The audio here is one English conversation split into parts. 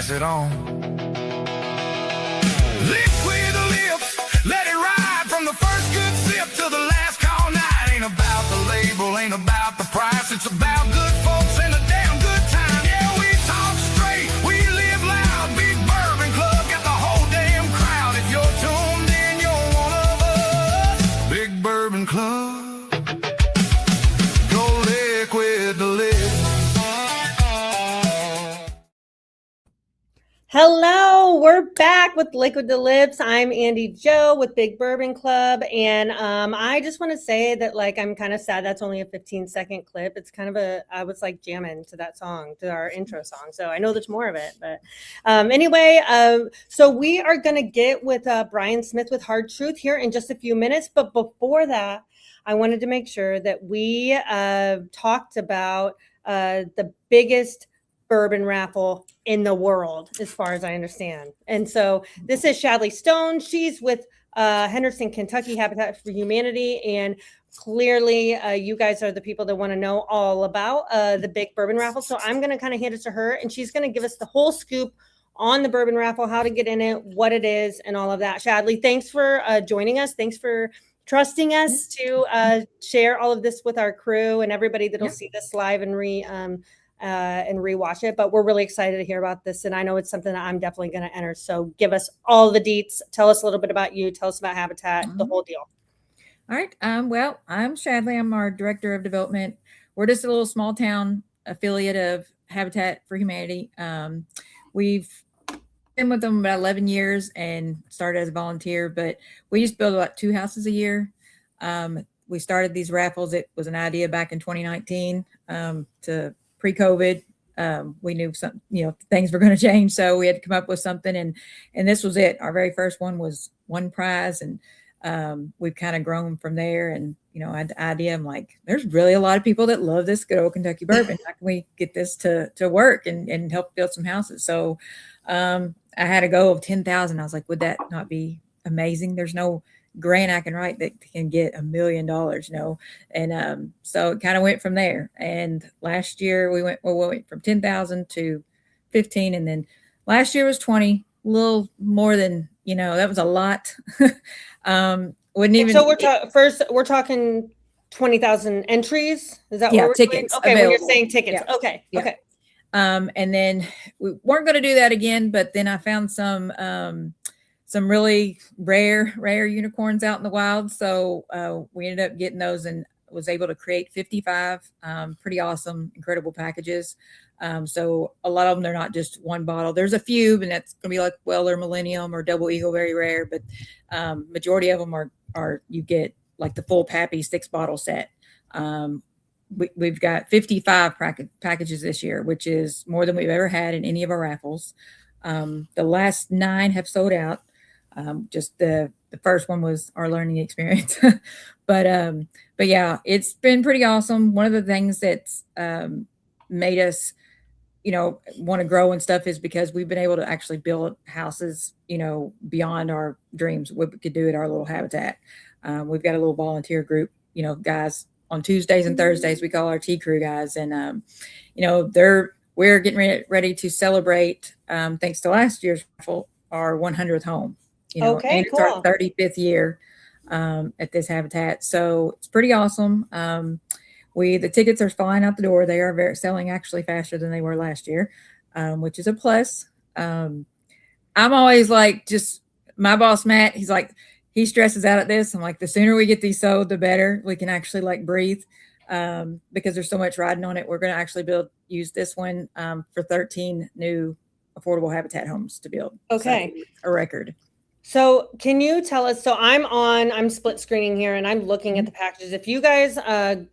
pass it on. Liquid lips, let it ride from the first good sip to the last call night. Ain't about the label, ain't about the price. It's about good folks and a damn good time. Yeah, we talk straight, we live loud. Big Bourbon Club got the whole damn crowd. If you're tuned in, you're one of us. Big Bourbon Club, go liquid the lip. Hello, we're back with Liquid to Lips. I'm Andy Joe with Big Bourbon Club, and I just want to say that, like, I'm kind of sad that's only a 15-second clip. It's kind of I was like jamming to that song, to our intro song, so I know there's more of it. But anyway, so we are going to get with Bryan Smith with Hard Truth here in just a few minutes. But before that, I wanted to make sure that we talked about the biggest bourbon raffle in the world, as far as I understand. And so this is Shadley Stone. She's with Henderson, Kentucky Habitat for Humanity. And clearly you guys are the people that want to know all about the big bourbon raffle. So I'm going to kind of hand it to her, and she's going to give us the whole scoop on the bourbon raffle, how to get in it, what it is, and all of that. Shadley, thanks for joining us. Thanks for trusting us to share all of this with our crew and everybody that'll see this live and rewatch it. But we're really excited to hear about this, and I know it's something that I'm definitely going to enter. So give us all the deets. Tell us a little bit about you. Tell us about Habitat, the whole deal. All right. Well, I'm Shadley. I'm our director of development. We're just a little small town affiliate of Habitat for Humanity. We've been with them about 11 years and started as a volunteer, but we just build about 2 houses a year. We started these raffles. It was an idea back in 2019 to pre-COVID. We knew some, things were going to change, so we had to come up with something, and this was it. Our very first one was one prize, and we've kind of grown from there. And I had the idea. I'm like, there's really a lot of people that love this good old Kentucky bourbon. How can we get this to work and help build some houses? So I had a goal of 10,000. I was like, would that not be amazing? There's no grant I can write that can get $1 million, and so it kind of went from there. And last year we went from 10,000 to 15, and then last year was 20, a little more than that was a lot. Wouldn't even. So we're talking 20,000 entries. Is that what we're tickets? Doing? Okay, available. When you're saying tickets, okay. And then we weren't going to do that again, but then I found some really rare unicorns out in the wild. So we ended up getting those and was able to create 55 pretty awesome, incredible packages. So a lot of them, they're not just one bottle. There's a few, and that's going to be like Weller Millennium or Double Eagle, very rare. But majority of them are you get like the full Pappy 6-bottle set. We've got 55 packages this year, which is more than we've ever had in any of our raffles. The last 9 have sold out. Just the first one was our learning experience, but yeah, it's been pretty awesome. One of the things that's made us, want to grow and stuff is because we've been able to actually build houses, beyond our dreams. What we could do at our little Habitat. We've got a little volunteer group, guys on Tuesdays and Thursdays, we call our tea crew guys. And, we're getting ready to celebrate, thanks to last year's raffle, our 100th home. And it's our 35th year at this Habitat. So it's pretty awesome. The tickets are flying out the door. They are selling actually faster than they were last year, which is a plus. I'm always like, just my boss, Matt, he's like, he stresses out at this. I'm like, the sooner we get these sold, the better we can actually like breathe, because there's so much riding on it. We're going to actually use this one for 13 new affordable Habitat homes to build. Okay. So, a record. So can you tell us, so I'm split screening here and I'm looking at the packages. If you guys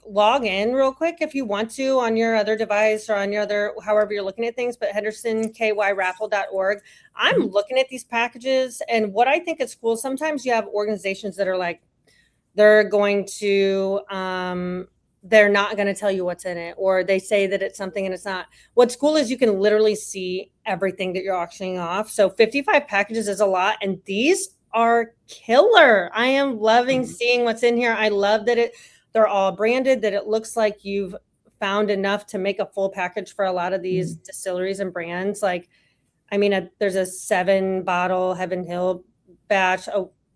log in real quick, if you want to, on your other device or on your other, however you're looking at things, but hendersonkyraffle.org, I'm looking at these packages. And what I think is cool, sometimes you have organizations that are like, they're going to, they're not going to tell you what's in it, or they say that it's something and it's not. What's cool is you can literally see everything that you're auctioning off. So 55 packages is a lot, and these are killer. I am loving seeing what's in here. I love that they're all branded, that it looks like you've found enough to make a full package for a lot of these distilleries and brands. Like, I mean, there's a 7-bottle Heaven Hill batch.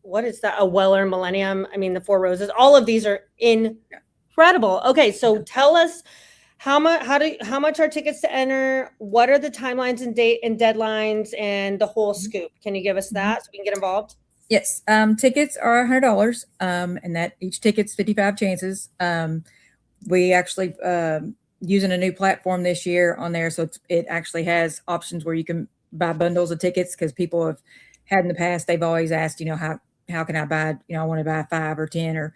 What is that? A Weller Millennium. I mean, the Four Roses. All of these are incredible. Okay, so tell us how much are tickets to enter? What are the timelines and date and deadlines and the whole scoop? Can you give us that so we can get involved? Yes, tickets are $100, and that each ticket's 55 chances. We actually using a new platform this year on there, so it actually has options where you can buy bundles of tickets, because people have had in the past, they've always asked, how can I buy, I want to buy 5 or 10, or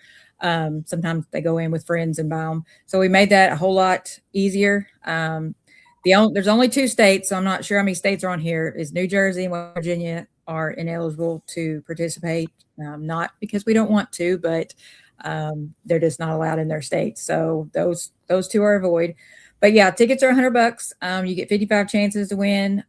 sometimes they go in with friends and buy them. So we made that a whole lot easier. There's only 2 states, so I'm not sure how many states are on here. Is New Jersey and West Virginia are ineligible to participate, not because we don't want to, but they're just not allowed in their states. So those 2 are a void. But yeah, tickets are $100. You get 55 chances to win.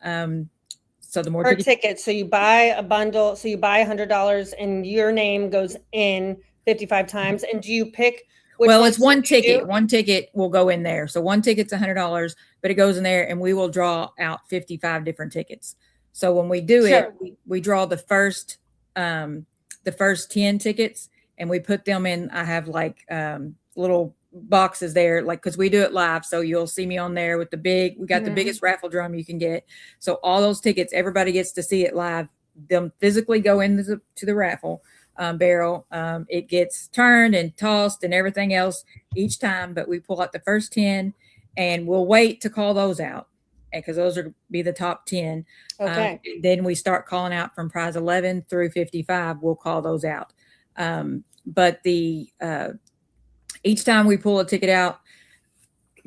So the more per ticket. So you buy a bundle. So you buy $100, and your name goes in 55 times. And do you pick? Well, it's one ticket. One ticket will go in there. So one ticket's $100, but it goes in there, and we will draw out 55 different tickets. So when we do it, we draw the first 10 tickets, and we put them in. I have like little boxes there, like, because we do it live. So you'll see me on there with we got the biggest raffle drum you can get. So all those tickets, everybody gets to see it live. Them physically go into the raffle barrel. It gets turned and tossed and everything else each time, but we pull out the first 10, and we'll wait to call those out, because those are be the top 10. Okay. Then we start calling out from prize 11 through 55. We'll call those out. But each time we pull a ticket out,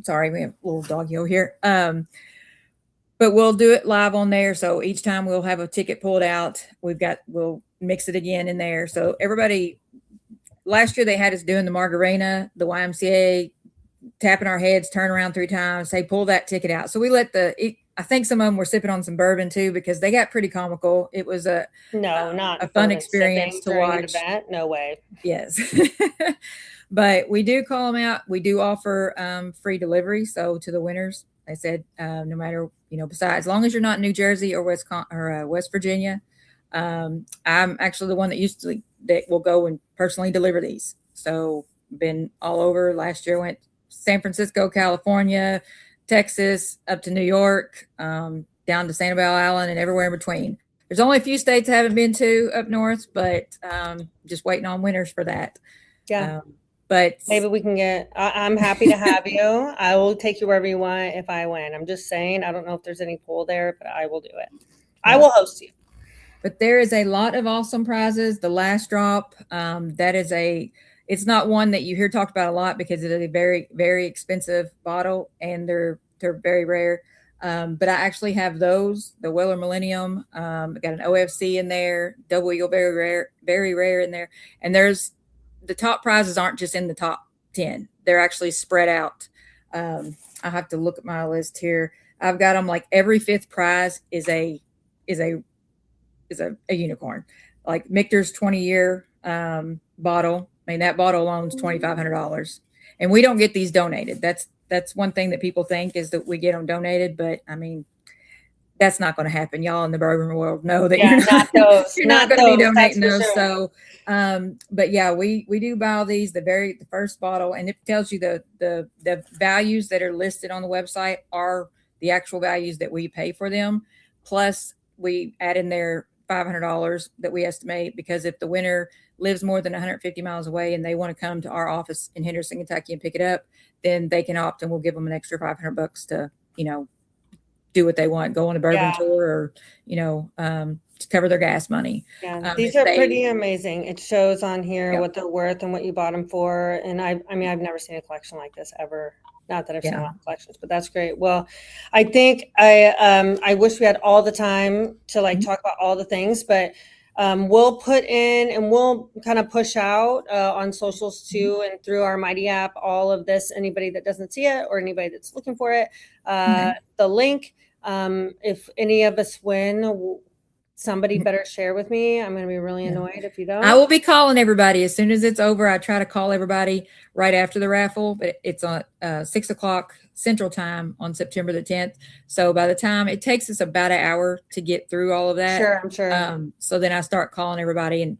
sorry, we have a little doggy over here. But we'll do it live on there. So each time we'll have a ticket pulled out. We'll mix it again in there. So everybody, last year they had us doing the Margarita, the YMCA, tapping our heads, turn around 3 times, say, pull that ticket out. So we let I think some of them were sipping on some bourbon too, because they got pretty comical. It was not a fun experience to watch. No way. Yes. But we do call them out. We do offer free delivery. So to the winners, I said, no matter, besides, as long as you're not in New Jersey or West Virginia, I'm actually the one that will go and personally deliver these. So been all over. Last year went San Francisco, California, Texas, up to New York, down to Sanibel Island, and everywhere in between. There's only a few states I haven't been to up north, but just waiting on winners for that. Yeah. But maybe we can I'm happy to have you. I will take you wherever you want if I win. I'm just saying, I don't know if there's any pool there, but I will do it. Yeah. I will host you. But there is a lot of awesome prizes. The last drop, it's not one that you hear talked about a lot, because it is a very, very expensive bottle, and they're very rare. But I actually have those, the Weller Millennium. I got an OFC in there, double eagle, very rare in there. And the top prizes aren't just in the top 10. They're actually spread out. I have to look at my list here. I've got them like every 5th prize is a unicorn. Like Michter's 20-year bottle. I mean, that bottle alone is $2,500, and we don't get these donated. That's one thing that people think, is that we get them donated, but I mean, that's not going to happen. Y'all in the bourbon world know that you're not going to be donating those. Sure. So, but yeah, we do buy all these, the first bottle, and it tells you the values that are listed on the website are the actual values that we pay for them. Plus we add in there $500 that we estimate, because if the winner lives more than 150 miles away and they want to come to our office in Henderson, Kentucky and pick it up, then they can opt, and we'll give them an extra $500 to, do what they want, go on a bourbon tour, or, to cover their gas money. Yeah, these are pretty amazing. It shows on here what they're worth and what you bought them for. And I mean, I've never seen a collection like this ever. Not that I've seen a lot of collections, but that's great. Well, I think I wish we had all the time to talk about all the things, but we'll put in and we'll kind of push out on socials too, and through our Mighty app, all of this, anybody that doesn't see it or anybody that's looking for it, the link. If any of us win, somebody better share with me. I'm going to be really annoyed if you don't. I will be calling everybody as soon as it's over. I try to call everybody right after the raffle, but it's on 6 o'clock Central Time on September the 10th. So by the time it takes us about an hour to get through all of that. Sure, I'm sure. So then I start calling everybody, and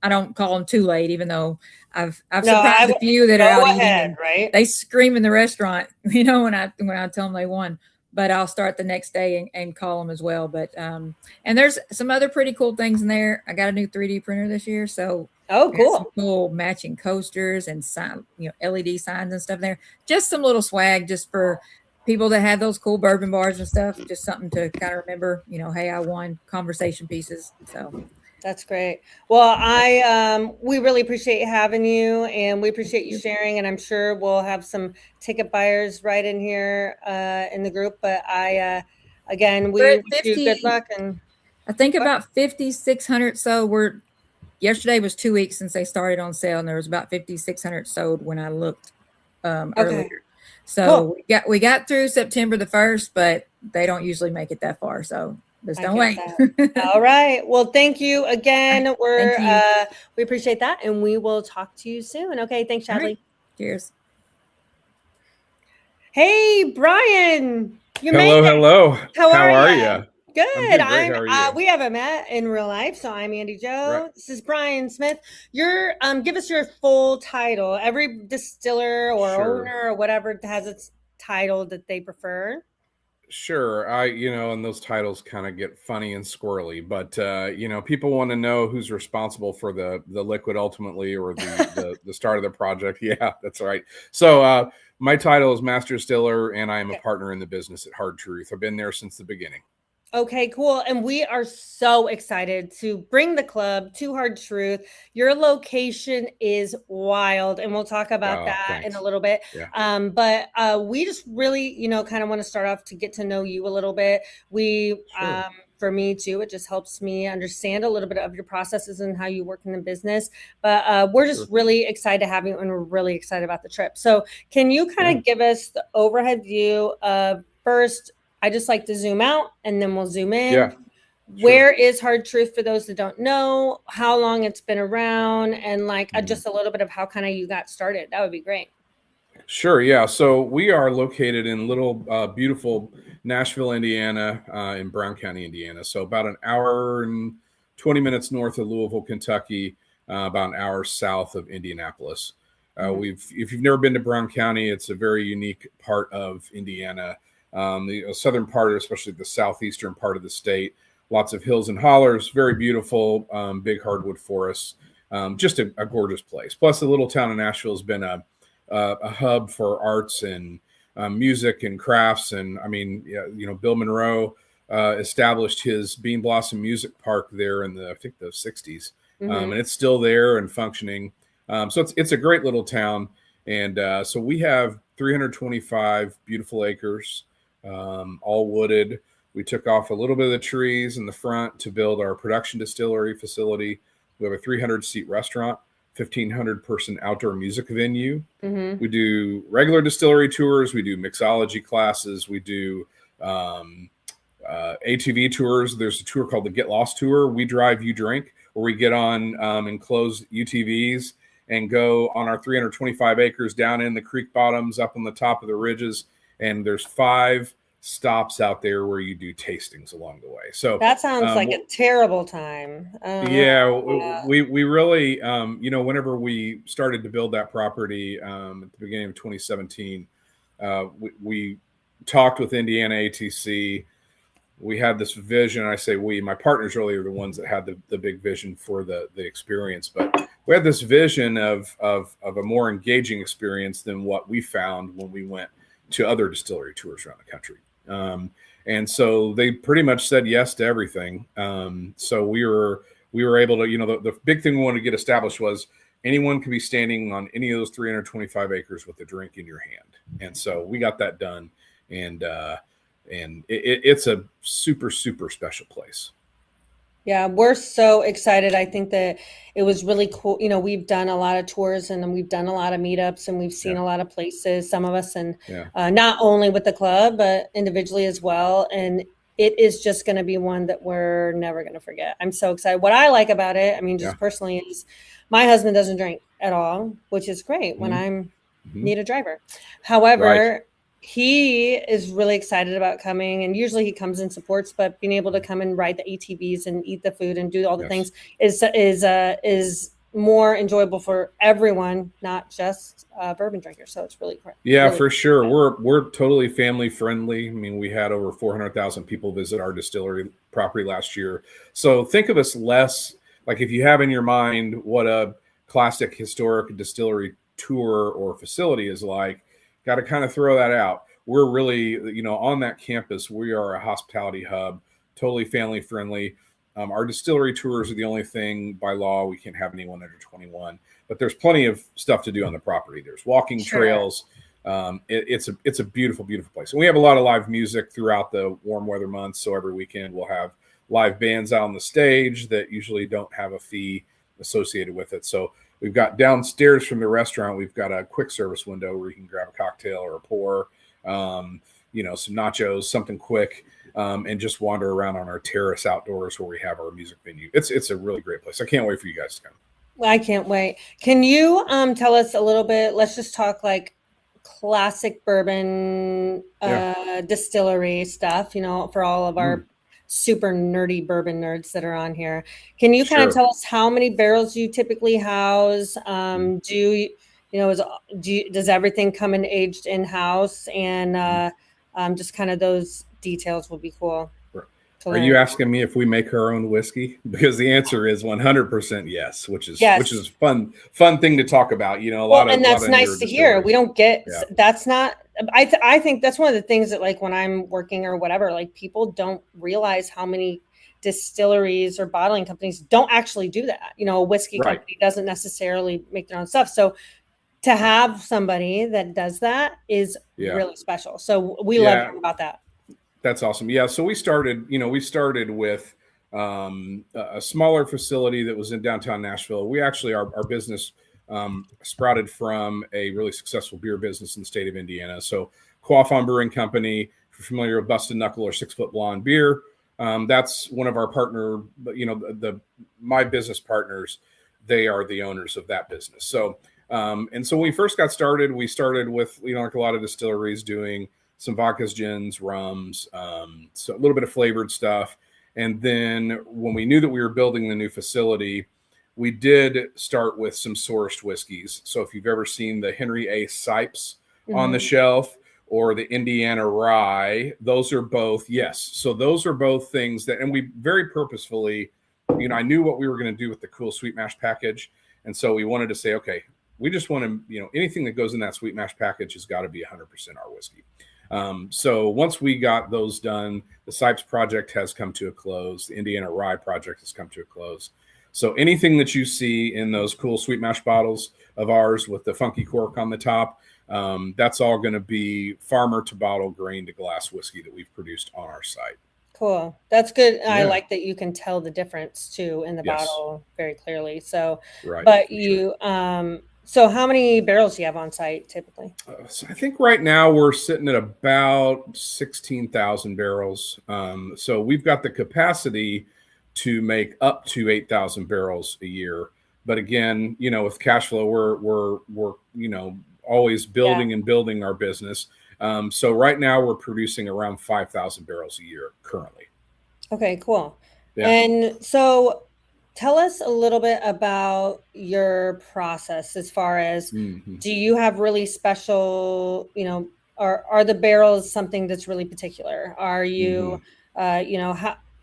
I don't call them too late, even though I've No, surprised a few that are out eating, and right? they scream in the restaurant, when I tell them they won. But I'll start the next day and call them as well. But and there's some other pretty cool things in there. I got a new 3D printer this year, so cool. Some cool matching coasters and LED signs and stuff there. Just some little swag, just for people that have those cool bourbon bars and stuff. Just something to kind of remember. Hey, I won, conversation pieces. So. That's great. Well, we really appreciate having you, and we appreciate you sharing, and I'm sure we'll have some ticket buyers right in here in the group. But again, we wish you good luck. And I think about 5,600. So yesterday was 2 weeks since they started on sale, and there was about 5,600 sold when I looked earlier. So cool. we got through September the 1st, but they don't usually make it that far. So just don't wait. All right. Well, thank you again. We appreciate that, and we will talk to you soon. Okay. Thanks, Shadley. Right. Cheers. Hey, Bryan. Hello. How are you? Good. We haven't met in real life, so I'm Andy Joe. Right. This is Bryan Smith. Give us your full title. Every distiller or owner or whatever has its title that they prefer. Sure. And those titles kind of get funny and squirrely, but people want to know who's responsible for the liquid ultimately, or the start of the project. Yeah, that's right. So my title is Master Distiller, and I am a partner in the business at Hard Truth. I've been there since the beginning. Okay, cool. And we are so excited to bring the club to Hard Truth. Your location is wild, and we'll talk about that in a little bit. Yeah. But we just really, kind of want to start off to get to know you a little bit. For me too, it just helps me understand a little bit of your processes and how you work in the business. But we're just really excited to have you, and we're really excited about the trip. So can you kind of give us the overhead view of first? I just like to zoom out, and then we'll zoom in. Yeah, sure. Where is Hard Truth for those that don't know? How long it's been around, and just a little bit of how kind of you got started. That would be great. Sure. Yeah. So we are located in little beautiful Nashville, Indiana, in Brown County, Indiana. So about an hour and 20 minutes north of Louisville, Kentucky, about an hour south of Indianapolis. If you've never been to Brown County, it's a very unique part of Indiana. The southern part, especially the southeastern part of the state, lots of hills and hollers, very beautiful, big hardwood forests, just a gorgeous place. Plus, the little town of Nashville has been a hub for arts and music and crafts. And Bill Monroe established his Bean Blossom Music Park there in the 60s, and it's still there and functioning. So it's a great little town, and so we have 325 beautiful acres. All wooded. We took off a little bit of the trees in the front to build our production distillery facility. We have a 300-seat restaurant, 1,500 person outdoor music venue. We do regular distillery tours. We do mixology classes. We do ATV tours. There's a tour called the Get Lost Tour. We drive, you drink, where we get on enclosed UTVs and go on our 325 acres down in the creek bottoms, up on the top of the ridges. And there's 5 stops out there where you do tastings along the way. So that sounds like a terrible time. We really, whenever we started to build that property at the beginning of 2017, we talked with Indiana ATC. We had this vision. I say we, my partners really are the ones that had the big vision for the experience. But we had this vision of a more engaging experience than what we found when we went to other distillery tours around the country. And so they pretty much said yes to everything. So we were able to, the big thing we wanted to get established was anyone could be standing on any of those 325 acres with a drink in your hand. And so we got that done. And it's a super, super special place. Yeah, we're so excited. I think that it was really cool. We've done a lot of tours, and we've done a lot of meetups, and we've seen a lot of places, some of us, and not only with the club, but individually as well. And it is just going to be one that we're never going to forget. I'm so excited. What I like about it, I mean, just personally, is my husband doesn't drink at all, which is great when I'm need a driver. However, he is really excited about coming, and usually he comes and supports, but being able to come and ride the ATVs and eat the food and do all the things is more enjoyable for everyone, not just bourbon drinkers. So it's really great. Yeah, really for sure. We're totally family friendly. I mean, we had over 400,000 people visit our distillery property last year. So think of us less like, if you have in your mind what a classic historic distillery tour or facility is like, got to kind of throw that out. We're really, on that campus, we are a hospitality hub, totally family friendly. Our distillery tours are the only thing by law we can't have anyone under 21, but there's plenty of stuff to do on the property. There's walking trails. It's a beautiful, beautiful place. And we have a lot of live music throughout the warm weather months. So every weekend we'll have live bands out on the stage that usually don't have a fee associated with it. So we've got downstairs from the restaurant, we've got a quick service window where you can grab a cocktail or a pour, some nachos, something quick. And just wander around on our terrace outdoors where we have our music venue. It's a really great place. I can't wait for you guys to come. I can't wait. Can you tell us a little bit? Let's just talk like classic bourbon distillery stuff, for all of our super nerdy bourbon nerds that are on here. Can you kind of tell us how many barrels you typically house? Does everything come in aged in-house? And just kind of those details will be cool. Are you asking me if we make our own whiskey? Because the answer is 100% yes, which is fun thing to talk about. And that's nice to hear. We don't get that's not. I think that's one of the things that, like, when I'm working or whatever, like, people don't realize how many distilleries or bottling companies don't actually do that. A whiskey company doesn't necessarily make their own stuff. So to have somebody that does that is really special. So we love hearing about that. That's awesome. Yeah. So we started with a smaller facility that was in downtown Nashville. We actually, our business sprouted from a really successful beer business in the state of Indiana. So Quaffon Brewing Company, if you're familiar with Busted Knuckle or 6 Foot Blonde beer, that's one of our partner, my business partners, they are the owners of that business. So, and so when we first got started, we started with, like a lot of distilleries, doing some vodkas, gins, rums, so a little bit of flavored stuff. And then when we knew that we were building the new facility, we did start with some sourced whiskeys. So if you've ever seen the Henry A. Sipes on the shelf, or the Indiana Rye, those are both, so those are both things that, and we very purposefully, I knew what we were going to do with the cool Sweet Mash package. And so we wanted to say, okay, we just want to, anything that goes in that Sweet Mash package has got to be 100% our whiskey. So once we got those done, the Sipes project has come to a close. The Indiana Rye project has come to a close. So anything that you see in those cool Sweet Mash bottles of ours with the funky cork on the top, that's all going to be farmer to bottle, grain to glass whiskey that we've produced on our site. Cool. That's good. Yeah. I like that you can tell the difference too in the bottle very clearly. So, but you, so how many barrels do you have on site typically? So I think right now we're sitting at about 16,000 barrels. So we've got the capacity to make up to 8,000 barrels a year. But again, with cash flow, we're always building and building our business. So right now we're producing around 5,000 barrels a year currently. Okay, cool. Yeah. And so tell us a little bit about your process as far as, do you have really special, are the barrels something that's really particular? Are you,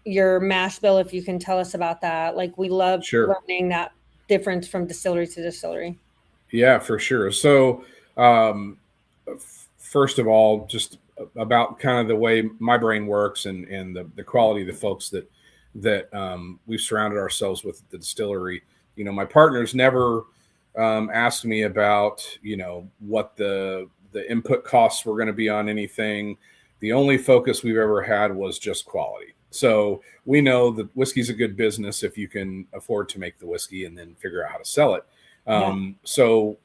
your mash bill, if you can tell us about that. Like, we love learning that difference from distillery to distillery. Yeah, for sure. So first of all, just about kind of the way my brain works and the quality of the folks that we've surrounded ourselves with at the distillery. My partners never asked me about, what the input costs were going to be on anything. The only focus we've ever had was just quality. So we know that whiskey's a good business if you can afford to make the whiskey and then figure out how to sell it. So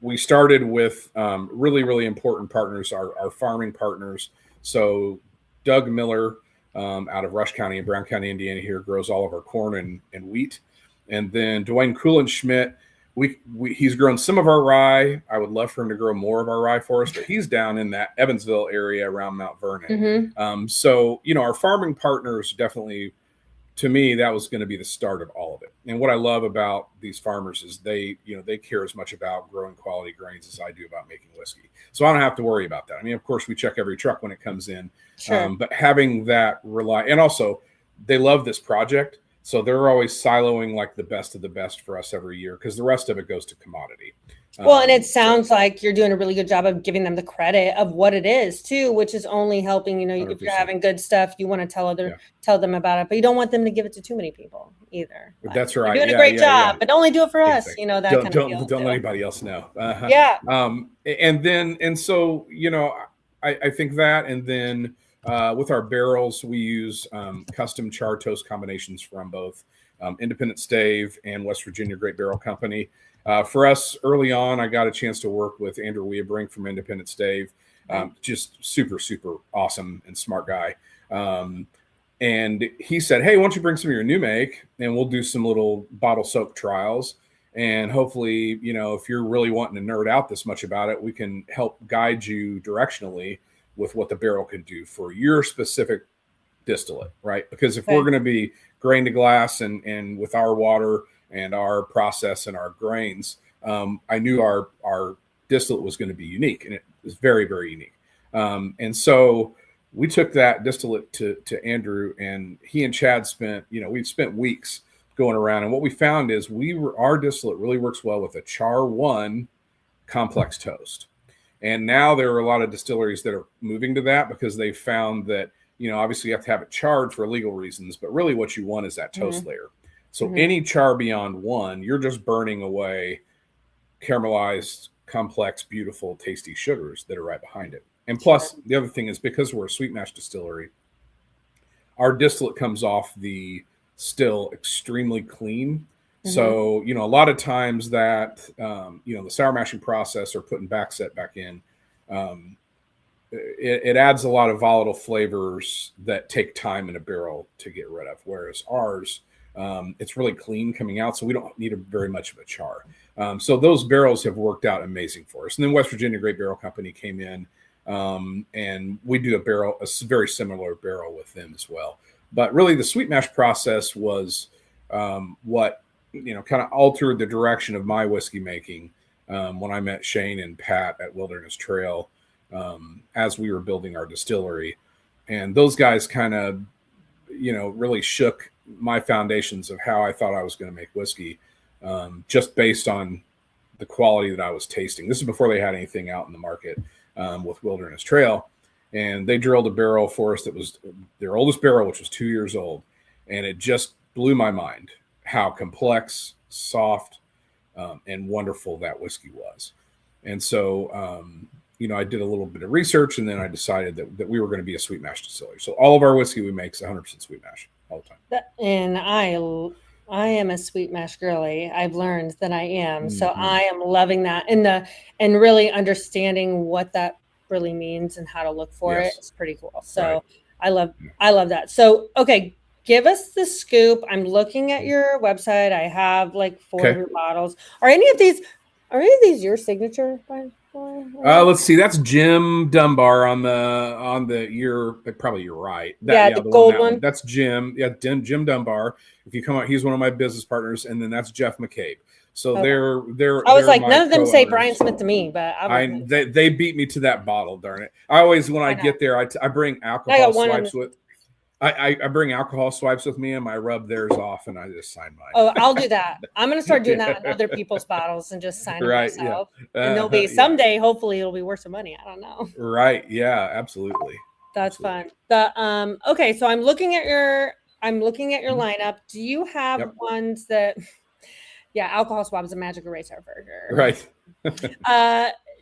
we started with really, really important partners, our farming partners. So Doug Miller out of Rush County and Brown County, Indiana here, grows all of our corn and wheat. And then Dwayne Kuhlenschmidt, he's grown some of our rye. I would love for him to grow more of our rye for us, but he's down in that Evansville area around Mount Vernon. So, our farming partners definitely, to me, that was going to be the start of all of it. And what I love about these farmers is they care as much about growing quality grains as I do about making whiskey. So I don't have to worry about that. I mean, of course, we check every truck when it comes in, but having that and also they love this project. So they're always siloing like the best of the best for us every year because the rest of it goes to commodity. Well, and it sounds like you're doing a really good job of giving them the credit of what it is too, which is only helping, if you're 100%. having good stuff, you want to tell them about it, but you don't want them to give it to too many people either. That's right. You're doing a great job, but only do it for us. Exactly. That don't, kind don't, of deal. Don't let anybody else know. So, I think that, and then with our barrels, we use custom char toast combinations from both Independent Stave and West Virginia Great Barrel Company. For us, early on, I got a chance to work with Andrew Weabring from Independent Stave. Just super, super awesome and smart guy. And he said, hey, why don't you bring some of your new make and we'll do some little bottle soak trials. And hopefully, if you're really wanting to nerd out this much about it, we can help guide you directionally with what the barrel can do for your specific distillate, right? Because if we're going to be grain to glass and with our water and our process and our grains, I knew our distillate was going to be unique, and it was very, very unique. And so we took that distillate to Andrew, and he and Chad we spent weeks going around. And what we found is our distillate really works well with a char 1 complex toast. And now there are a lot of distilleries that are moving to that because they found that, obviously you have to have it charred for legal reasons, but really what you want is that toast layer. So any char beyond 1, you're just burning away caramelized, complex, beautiful, tasty sugars that are right behind it. And plus, the other thing is because we're a sweet mash distillery, our distillate comes off the still extremely clean. So, a lot of times that, the sour mashing process or putting backset back in, it adds a lot of volatile flavors that take time in a barrel to get rid of. Whereas ours, it's really clean coming out, so we don't need very much of a char. So those barrels have worked out amazing for us. And then West Virginia Great Barrel Company came in, and we do a very similar barrel with them as well. But really, the sweet mash process was what kind of altered the direction of my whiskey making when I met Shane and Pat at Wilderness Trail as we were building our distillery. And those guys kind of, really shook my foundations of how I thought I was going to make whiskey, just based on the quality that I was tasting. This is before they had anything out in the market with Wilderness Trail. And they drilled a barrel for us that was their oldest barrel, which was 2 years old. And it just blew my mind how complex, soft, and wonderful that whiskey was. And so, I did a little bit of research, and then I decided that we were going to be a sweet mash distillery. So all of our whiskey we make is 100% sweet mash all the time. And I am a sweet mash girly. I've learned that I am. So I am loving that and really understanding what that really means and how to look for it. It's pretty cool. So I love that. So, okay. Give us the scoop. I'm looking at your website. I have like 4 of your bottles. Are any of these your signature? Let's see. That's Jim Dunbar on the probably you're right. The gold one. That's Jim. Yeah, Jim Dunbar. If you come out, he's one of my business partners, and then that's Jeff McCabe. So they're. I was like, none of them say Bryan Smith to me, but they beat me to that bottle. Darn it! I always when I get there, I bring alcohol swipes with. I bring alcohol swipes with me, and I rub theirs off, and I just sign mine. Oh, I'll do that. I'm going to start doing that in other people's bottles and just sign it myself. Yeah. And they'll be someday. Hopefully, it'll be worth some money. I don't know. Right? Yeah. Absolutely. That's fun. Okay. So I'm looking at your lineup. Do you have ones that? Yeah, alcohol swabs, a magic eraser for sure. Right.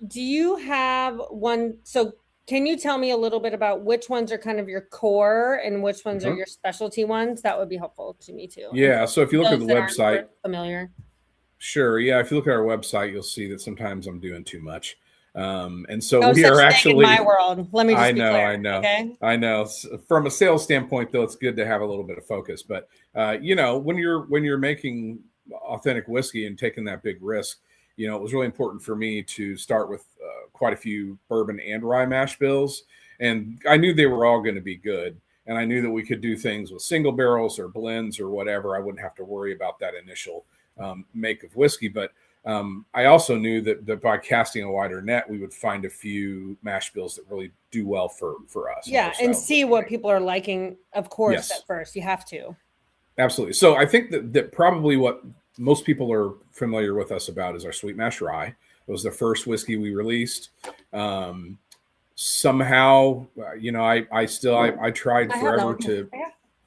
Do you have one? So. Can you tell me a little bit about which ones are kind of your core and which ones are your specialty ones? That would be helpful to me too. Yeah. So if you look at the website, familiar. Sure. Yeah. If you look at our website, you'll see that sometimes I'm doing too much. And so No we such are thing actually in my world. Let me just be clear. I know. Okay. I know. From a sales standpoint, though, it's good to have a little bit of focus. But when you're making authentic whiskey and taking that big risk, it was really important for me to start with quite a few bourbon and rye mash bills, and I knew they were all going to be good, and I knew that we could do things with single barrels or blends or whatever. I wouldn't have to worry about that initial make of whiskey, but I also knew that by casting a wider net, we would find a few mash bills that really do well for us. Yeah, and see what people are liking, of course, at first. You have to. Absolutely. So I think that probably what most people are familiar with us about is our Sweet Mash Rye. It was the first whiskey we released. Somehow, I tried forever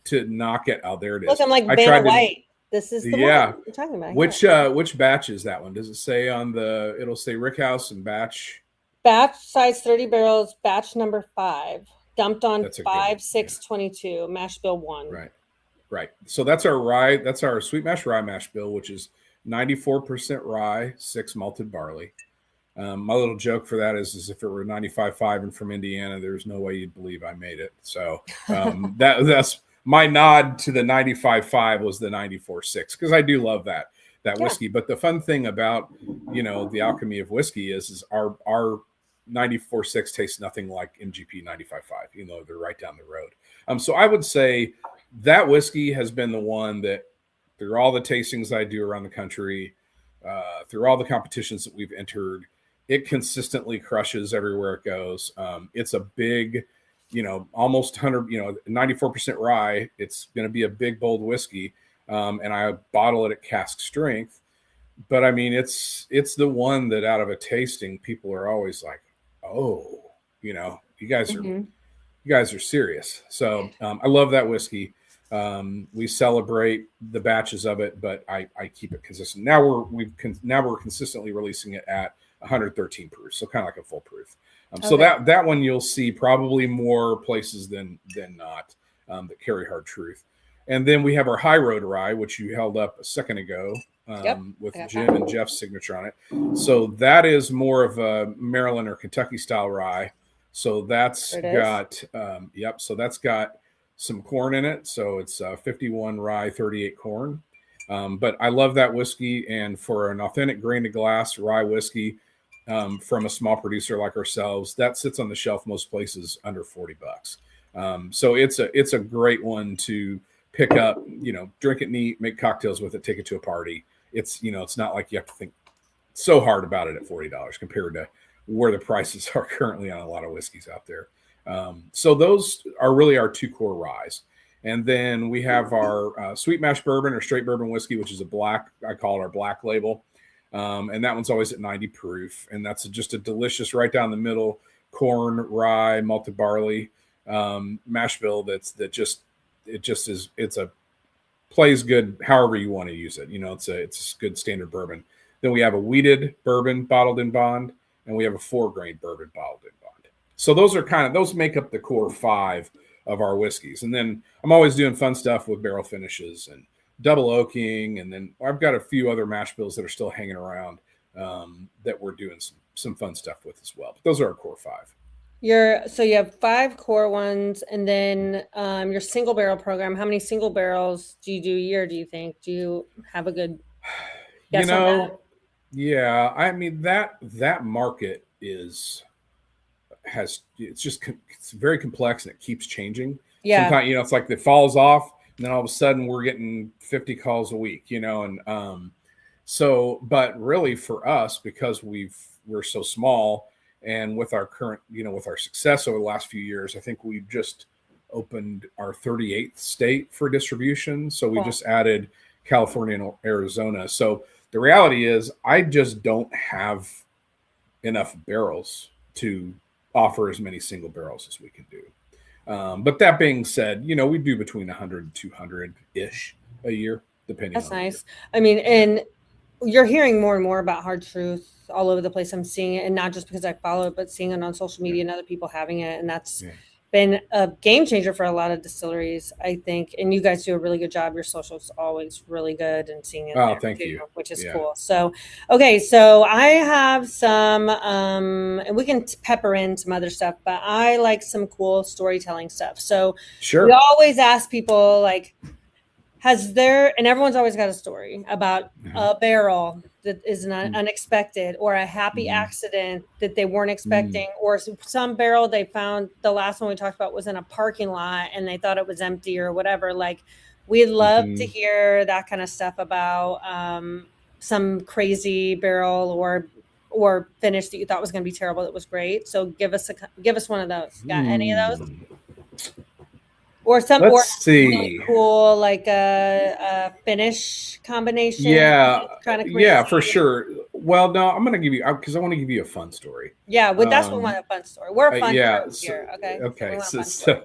to knock it. Oh, there it is. Look, I'm like Vanna White. This is the one you're talking about. Which batch is that one? Does it say on the? It'll say Rickhouse and batch. Batch size 30 barrels. Batch number 5. Dumped on 5/6/22. Mash bill 1. Right. So that's our rye. That's our Sweet Mash Rye mash bill, which is 94% rye, 6 malted barley. My little joke for that is if it were 95.5 and from Indiana, there's no way you'd believe I made it. So that's my nod to the 95.5 was the 94.6 because I do love that whiskey. But the fun thing about the alchemy of whiskey is our 94.6 tastes nothing like MGP 95.5, even though they're right down the road. So I would say that whiskey has been the one that through all the tastings I do around the country, through all the competitions that we've entered, it consistently crushes everywhere it goes. It's a big, almost 100, 94% rye. It's going to be a big, bold whiskey. And I bottle it at cask strength. But I mean, it's the one that out of a tasting, people are always like, oh, you guys are serious. So I love that whiskey. We celebrate the batches of it, but I keep it consistent. Now we're consistently releasing it at 113 proof, so kind of like a full proof. So that one you'll see probably more places than not that carry Hard Truth. And then we have our High Road Rye, which you held up a second ago with Jim and Jeff's signature on it. So that is more of a Maryland or Kentucky style rye. So that's got so that's got some corn in it. So it's 51 rye, 38 corn. But I love that whiskey. And for an authentic grain to glass rye whiskey from a small producer like ourselves, that sits on the shelf most places under $40. So it's a great one to pick up, drink it neat, make cocktails with it, take it to a party. It's, it's not like you have to think so hard about it at $40 compared to where the prices are currently on a lot of whiskeys out there. So those are really our 2 core ryes. And then we have our Sweet Mash Bourbon or straight bourbon whiskey, which is a black, I call it our black label. And that one's always at 90 proof. And that's just a delicious right down the middle corn, rye, malted barley mash bill it's a plays good however you want to use it. It's a good standard bourbon. Then we have a wheated bourbon bottled in bond, and we have a 4-grain bourbon bottled in bond. So those make up the core 5 of our whiskeys. And then I'm always doing fun stuff with barrel finishes and double oaking. And then I've got a few other mash bills that are still hanging around that we're doing some fun stuff with as well. But those are our core 5. So you have 5 core ones, and then your single barrel program. How many single barrels do you do a year, do you think? Do you have a good guess on that? Yeah, I mean that market it's very complex and it keeps changing. Yeah. Sometimes, it's like it falls off and then all of a sudden we're getting 50 calls a week, but really for us, because we're so small, and with our current, with our success over the last few years, I think we've just opened our 38th state for distribution. So we just added California and Arizona. So the reality is I just don't have enough barrels to offer as many single barrels as we can do. But that being said, we do between 100 and 200-ish a year, depending on. That's nice. I mean, and you're hearing more and more about Hard Truth all over the place. I'm seeing it, and not just because I follow it, but seeing it on social media and other people having it. And that's been a game changer for a lot of distilleries, I think. And you guys do a really good job. Your social's always really good and seeing it Oh, there thank too, you. which is Yeah. cool. So, okay, so I have some, and we can pepper in some other stuff, but I like some cool storytelling stuff. So Sure. we always ask people like, and everyone's always got a story about a barrel that is unexpected, or a happy accident that they weren't expecting, or some barrel they found, the last one we talked about was in a parking lot and they thought it was empty or whatever. Like, we'd love to hear that kind of stuff about some crazy barrel or finish that you thought was going to be terrible that was great. So give us one of those. Got any of those? Or some, Let's or see. really cool, like a finish combination. Yeah, kind of yeah, crazy. for sure. Well, no, I'm going to give you, because I want to give you a fun story. Yeah, well, that's what we want, a fun story. We're a fun yeah, group here. Okay. Okay. So, we want a fun story.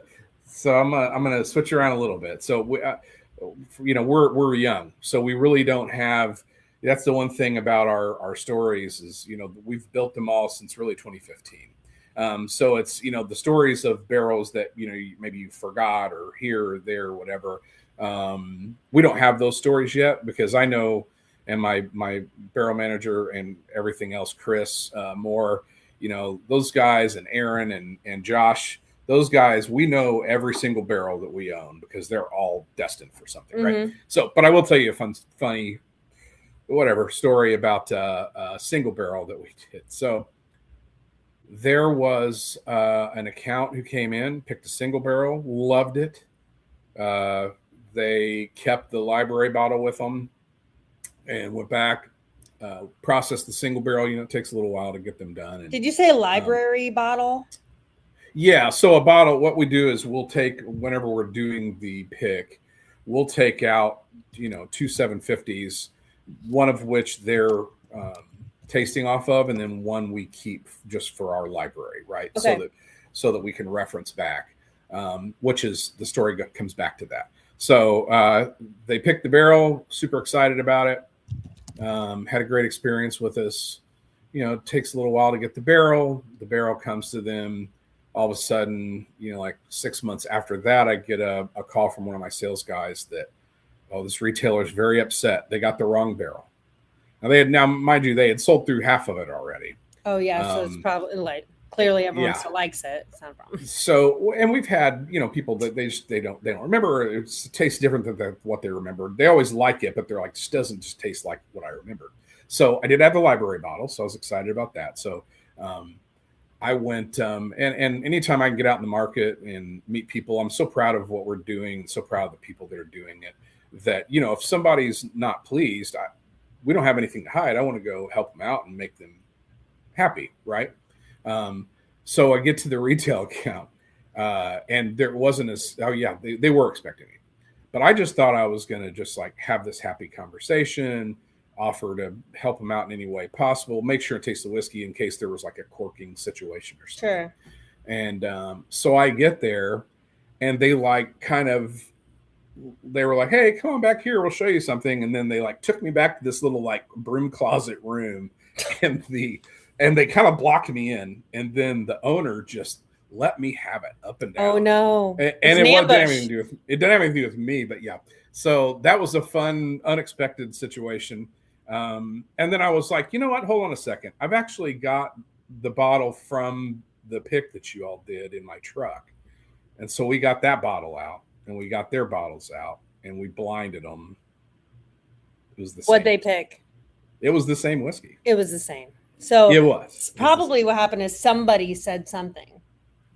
So I'm gonna switch around a little bit. So we, we're young, so we really don't have. That's the one thing about our stories is we've built them all since really 2015. So it's the stories of barrels that maybe you forgot or here or there or whatever. We don't have those stories yet because I know, and my barrel manager and everything else, Chris Moore, those guys, and Aaron and Josh, those guys, we know every single barrel that we own because they're all destined for something, right? So, but I will tell you a funny, whatever story about a single barrel that we did. So there was an account who came in, picked a single barrel, loved it. They kept the library bottle with them and went back, processed the single barrel. It takes a little while to get them done. And, did you say library bottle? Yeah. So a bottle, what we do is we'll take, whenever we're doing the pick, we'll take out, 2 750s, one of which they're tasting off of, and then one we keep just for our library, right? Okay. So that we can reference back, which is the story comes back to that. So they picked the barrel, super excited about it, had a great experience with us. It takes a little while to get the barrel. The barrel comes to them. All of a sudden, like 6 months after that, I get a call from one of my sales guys that, this retailer is very upset. They got the wrong barrel. Now, mind you, they had sold through half of it already. Oh yeah, so it's probably like clearly everyone still likes it. It's not a problem. So, and we've had people that they don't remember. It tastes different than what they remember. They always like it, but they're like, this doesn't just taste like what I remember. So I did have the library bottle, so I was excited about that. So I went and anytime I can get out in the market and meet people, I'm so proud of what we're doing, so proud of the people that are doing it, that, if somebody's not pleased, we don't have anything to hide. I want to go help them out and make them happy. Right. So I get to the retail account and there wasn't they were expecting me, but I just thought I was going to just like have this happy conversation, offer to help them out in any way possible, make sure it tastes the whiskey in case there was like a corking situation or something. Sure. And so I get there and they they were like, hey, come on back here. We'll show you something. And then they took me back to this little broom closet room and they kind of blocked me in. And then the owner just let me have it up and down. Oh no. And it didn't have anything to do with me, but yeah. So that was a fun, unexpected situation. And then I was like, you know what? Hold on a second. I've actually got the bottle from the pick that you all did in my truck. And so we got that bottle out and we got their bottles out and we blinded them. It was the same. What'd they pick? It was the same whiskey. It was the same. So it was. Probably what happened is somebody said something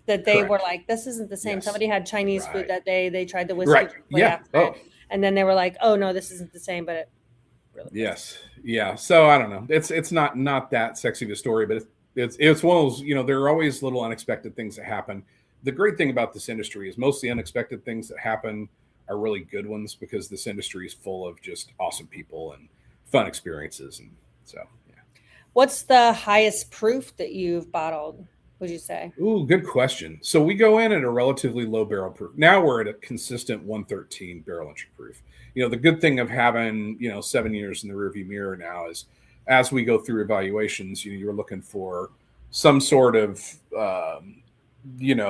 that they Correct. were like, this isn't the same. Yes. Somebody had Chinese food that day. They tried the whiskey. Right. Yeah. Oh. And then they were like, oh no, this isn't the same, but it really yes. Yeah. So I don't know. It's not that sexy of a story, but it's one of those, there are always little unexpected things that happen. The great thing about this industry is most of the unexpected things that happen are really good ones because this industry is full of just awesome people and fun experiences. And so, yeah. What's the highest proof that you've bottled, would you say? Ooh, good question. So we go in at a relatively low barrel proof. Now we're at a consistent 113 barrel entry proof. The good thing of having, 7 years in the rearview mirror now is as we go through evaluations, you're looking for some sort of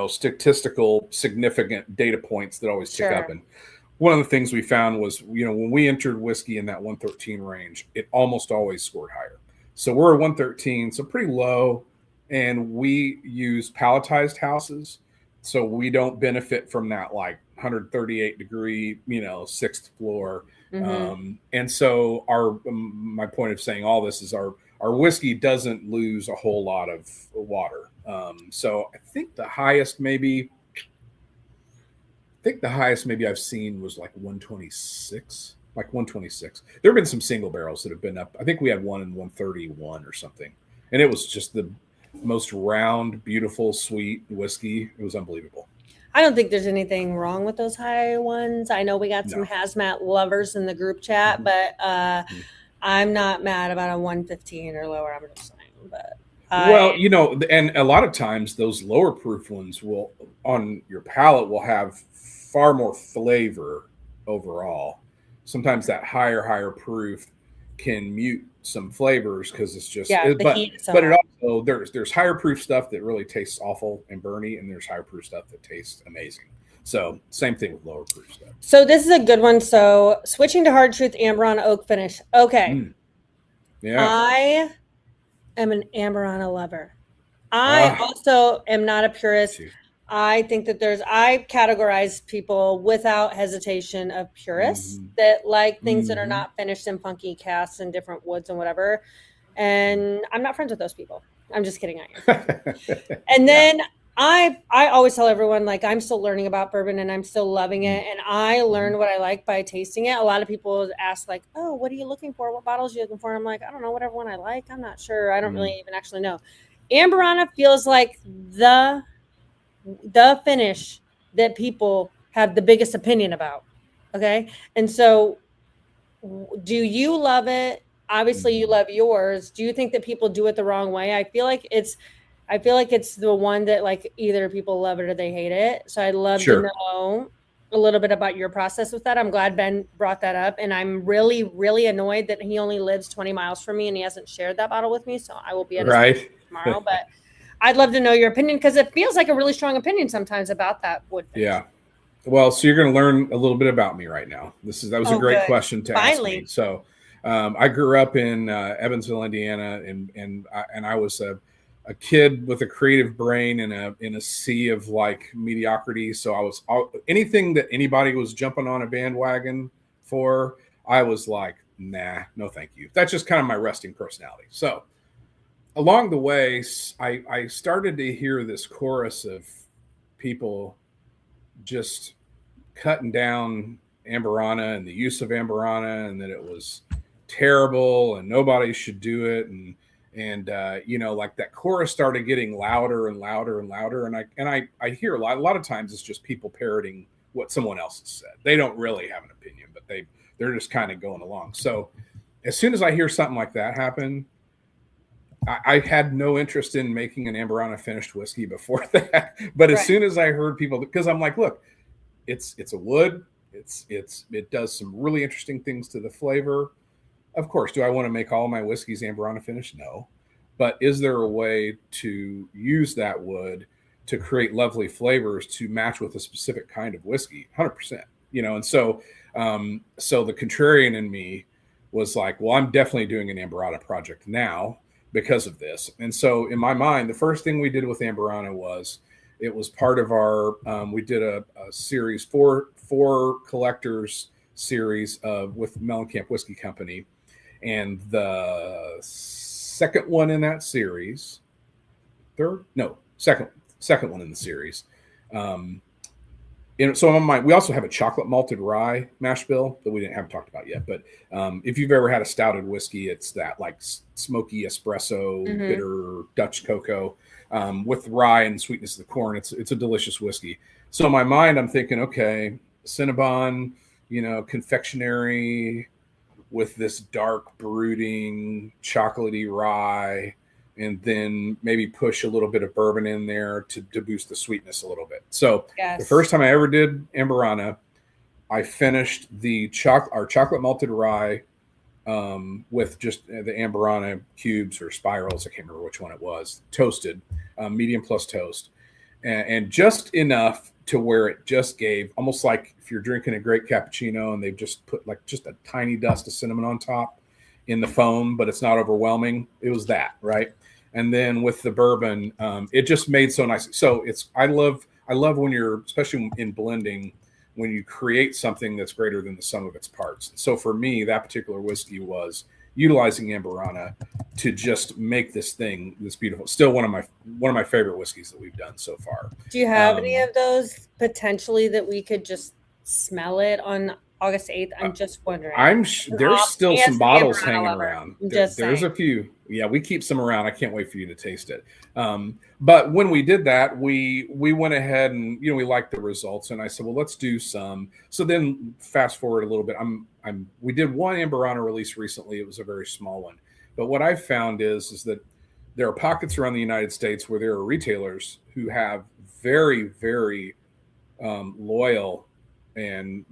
statistical significant data points that always tick up. Sure. And one of the things we found was, when we entered whiskey in that 113 range, it almost always scored higher. So we're at 113, so pretty low. And we use palletized houses. So we don't benefit from that like 138 degree, sixth floor. And so my point of saying all this is our whiskey doesn't lose a whole lot of water. So I think the highest maybe I've seen was like 126. Like 126. There have been some single barrels that have been up. I think we had one in 131 or something. And it was just the most round, beautiful, sweet whiskey. It was unbelievable. I don't think there's anything wrong with those high ones. I know we got some hazmat lovers in the group chat, but I'm not mad about a 115 or lower. I'm just saying, but and a lot of times those lower proof ones will, on your palate, will have far more flavor overall. Sometimes that higher proof can mute some flavors because it's just but it also there's higher proof stuff that really tastes awful and burny, and there's higher proof stuff that tastes amazing. So same thing with lower proof stuff. So this is a good one. So switching to Hard Truth Amberana Oak Finish. Okay. Yeah. I am an Amberana lover. I also am not a purist. I think that I categorize people without hesitation of purists that like things that are not finished in funky casts and different woods and whatever. And I'm not friends with those people. I'm just kidding. And then I always tell everyone, like, I'm still learning about bourbon and I'm still loving it. And I learn what I like by tasting it. A lot of people ask, like, oh, what are you looking for? What bottles are you looking for? I'm like, I don't know, whatever one I like. I'm not sure. I don't really even actually know. Amberana feels like the finish that people have the biggest opinion about. Okay. And so do you love it? Obviously you love yours. Do you think that people do it the wrong way? I feel like it's the one that, like, either people love it or they hate it. So I'd love to know a little bit about your process with that. I'm glad Ben brought that up, and I'm really, really annoyed that he only lives 20 miles from me and he hasn't shared that bottle with me. So I will be at his tomorrow, but I'd love to know your opinion, because it feels like a really strong opinion sometimes about that wood finish. Yeah. Well, so you're going to learn a little bit about me right now. That was a great question to ask me. So I grew up in Evansville, Indiana, and I was a kid with a creative brain in a sea of like mediocrity. So I was anything that anybody was jumping on a bandwagon for, I was like, nah, no, thank you. That's just kind of my resting personality. So along the way, I started to hear this chorus of people just cutting down Amberana and the use of Amberana, and that it was terrible and nobody should do it. And like that chorus started getting louder and louder and louder. And I hear a lot of times it's just people parroting what someone else has said. They don't really have an opinion, but they're just kind of going along. So as soon as I hear something like that happen, I had no interest in making an Amberana finished whiskey before that. But as soon as I heard people, because I'm like, look, it's a wood. It does some really interesting things to the flavor. Of course, do I want to make all my whiskeys Amberana finished? No. But is there a way to use that wood to create lovely flavors to match with a specific kind of whiskey? 100%. And so the contrarian in me was like, well, I'm definitely doing an Amberana project now because of this. And so in my mind, the first thing we did with Amberana was, it was part of our, we did a series, four collectors series with Mellencamp Whiskey Company. And the second one in that series, second one in the series. So on my, we also have a chocolate malted rye mash bill that we haven't talked about yet. But if you've ever had a stouted whiskey, it's that like smoky espresso, bitter Dutch cocoa with rye and sweetness of the corn. It's a delicious whiskey. So in my mind, I'm thinking, okay, Cinnabon, confectionery with this dark brooding chocolatey rye, and then maybe push a little bit of bourbon in there to boost the sweetness a little bit. So the first time I ever did Amberana, I finished our chocolate malted rye with just the Amberana cubes or spirals. I can't remember which one it was, toasted, medium plus toast. and just enough to where it just gave, almost like if you're drinking a great cappuccino and they've just put like just a tiny dust of cinnamon on top in the foam, but it's not overwhelming. It was that, right? And then with the bourbon, it just made so nice. So I love when you're, especially in blending, when you create something that's greater than the sum of its parts. So for me, that particular whiskey was utilizing Amburana to just make this thing this beautiful. Still one of my favorite whiskeys that we've done so far. Do you have any of those potentially that we could just smell it on August 8th? I'm just wondering. There's still some bottles hanging around. There's saying. a few. Yeah, we keep some around. I can't wait for you to taste it. But when we did that, we went ahead and we liked the results, and I said, well, let's do some. So then fast forward a little bit. We did one Amburana release recently. It was a very small one. But what I've found is that there are pockets around the United States where there are retailers who have very, very loyal and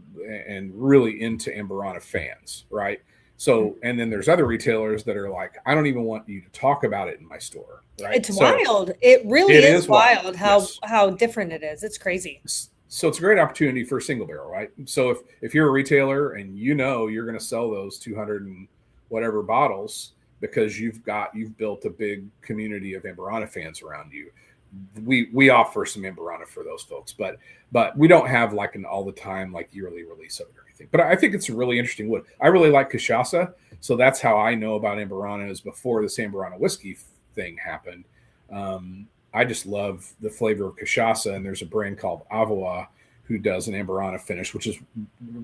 really into Amburana fans, right? So, and then there's other retailers that are like, I don't even want you to talk about it in my store, right? It's wild. It really is wild how different it is. It's crazy. So it's a great opportunity for a single barrel, right? So if you're a retailer and you're going to sell those 200 and whatever bottles because you've built a big community of Amburana fans around you, we offer some Amburana for those folks, but we don't have like an all the time like yearly release of it or anything. But I think it's a really interesting wood. I really like cachaça, so that's how I know about Amburana is before this Amburana whiskey thing happened. I just love the flavor of cachaça, and there's a brand called Avoa who does an Amburana finish, which is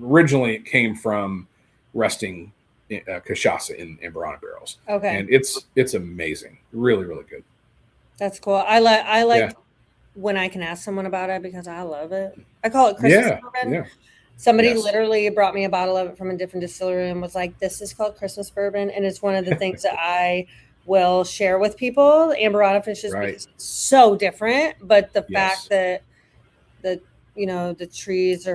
originally it came from resting cachaça in Amburana barrels. Okay, and it's amazing, really, really good. That's cool. I like when I can ask someone about it because I love it. I call it Christmas bourbon. Yeah. Somebody literally brought me a bottle of it from a different distillery and was like, this is called Christmas bourbon. And it's one of the things that I will share with people. The Amburana finishes because it's so different. But the fact that the trees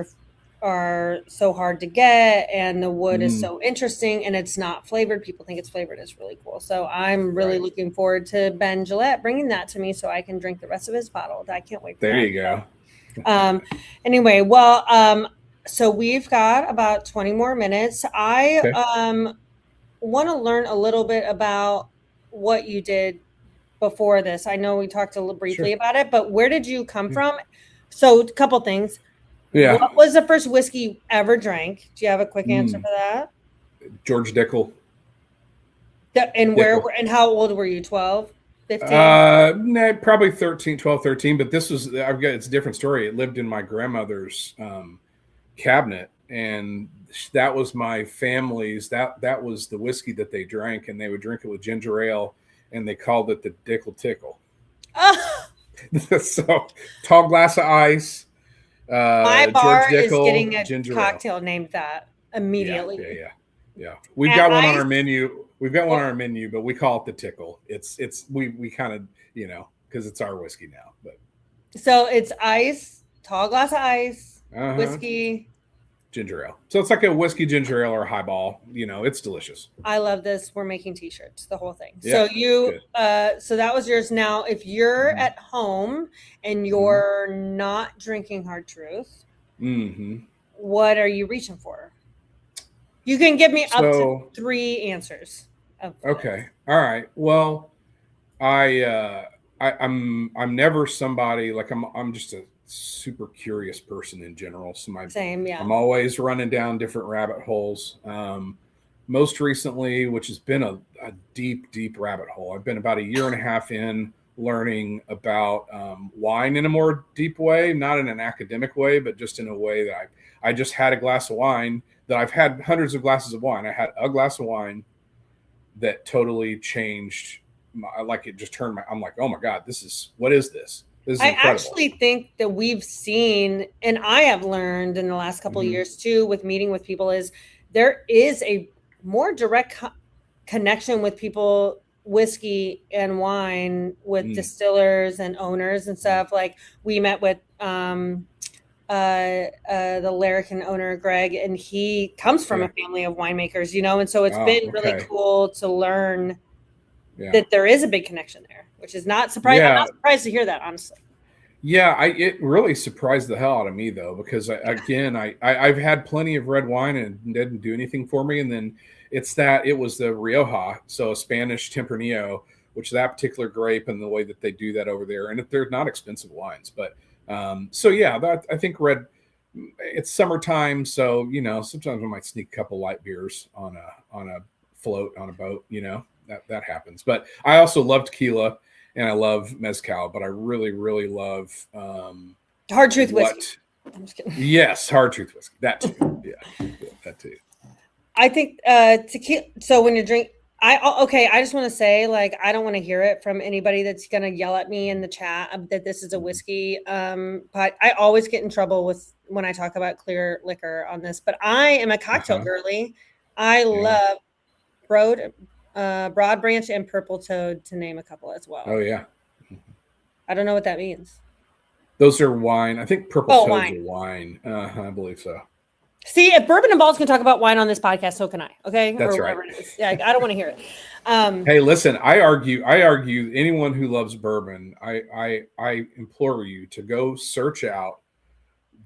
are so hard to get and the wood is so interesting and it's not flavored. People think it's flavored. It's really cool. So I'm really looking forward to Ben Gillette bringing that to me so I can drink the rest of his bottle. I can't wait for that. There you go. Anyway, well, so we've got about 20 more minutes. I want to learn a little bit about what you did before this. I know we talked a little briefly about it, but where did you come from? So a couple things. Yeah. What was the first whiskey you ever drank? Do you have a quick answer for that? George Dickel. And and how old were you? 12, 15? Probably 12, 13. But this was, it's a different story. It lived in my grandmother's cabinet. And that was my family's, that was the whiskey that they drank. And they would drink it with ginger ale. And they called it the Dickel Tickle. So tall glass of ice. My bar George Dickel, is getting a cocktail named that immediately. Yeah. We've got one on our menu. We've got one on our menu, but we call it the Tickle. We kind of, because it's our whiskey now. But so it's ice, tall glass of ice, whiskey, ginger ale. So it's like a whiskey ginger ale or a highball. It's delicious. I love this. We're making t-shirts, the whole thing. Yeah, so so that was yours. Now, if you're at home and you're not drinking Hard Truth, what are you reaching for? You can give me up to 3 answers. Okay. All right. Well, I'm never somebody like I'm just a super curious person in general. So I'm always running down different rabbit holes. Most recently, which has been a deep rabbit hole. I've been about a year and a half in learning about wine in a more deep way, not in an academic way, but just in a way that I just had a glass of wine that I've had hundreds of glasses of wine. I had a glass of wine that totally changed. It just turned I'm like, oh my God, what is this? I actually think that we've seen, and I have learned in the last couple of years too, with meeting with people, is there is a more direct connection with people, whiskey and wine, with distillers and owners and stuff. Like we met with the Larrikin owner, Greg, and he comes from a family of winemakers, and so it's been really cool to learn that there is a big connection there, which is not surprising. I'm not surprised to hear that, honestly. Yeah, it really surprised the hell out of me though, because I've had plenty of red wine and it didn't do anything for me. And then it was the Rioja, so a Spanish Tempranillo, which that particular grape and the way that they do that over there, and they're not expensive wines, but so yeah, that I think it's summertime, so sometimes I might sneak a couple light beers on a float on a boat, that happens. But I also love tequila. And I love mezcal, but I really, really love Hard Truth whiskey. I'm just kidding. Yes, Hard Truth whiskey. That too. Yeah, that too. I think tequila. So when you drink, I just want to say, like, I don't want to hear it from anybody that's gonna yell at me in the chat that this is a whiskey. But I always get in trouble when I talk about clear liquor on this. But I am a cocktail girly. I love Broad Branch and Purple Toad, to name a couple as well. Oh yeah. I don't know what that means. Those are wine. I think Purple Toad's a wine. I believe so. See, if Bourbon and Balls can talk about wine on this podcast, so can I. Okay, that's or right. It is. Yeah, I don't want to hear it. Hey, listen. I argue. Anyone who loves bourbon, I implore you to go search out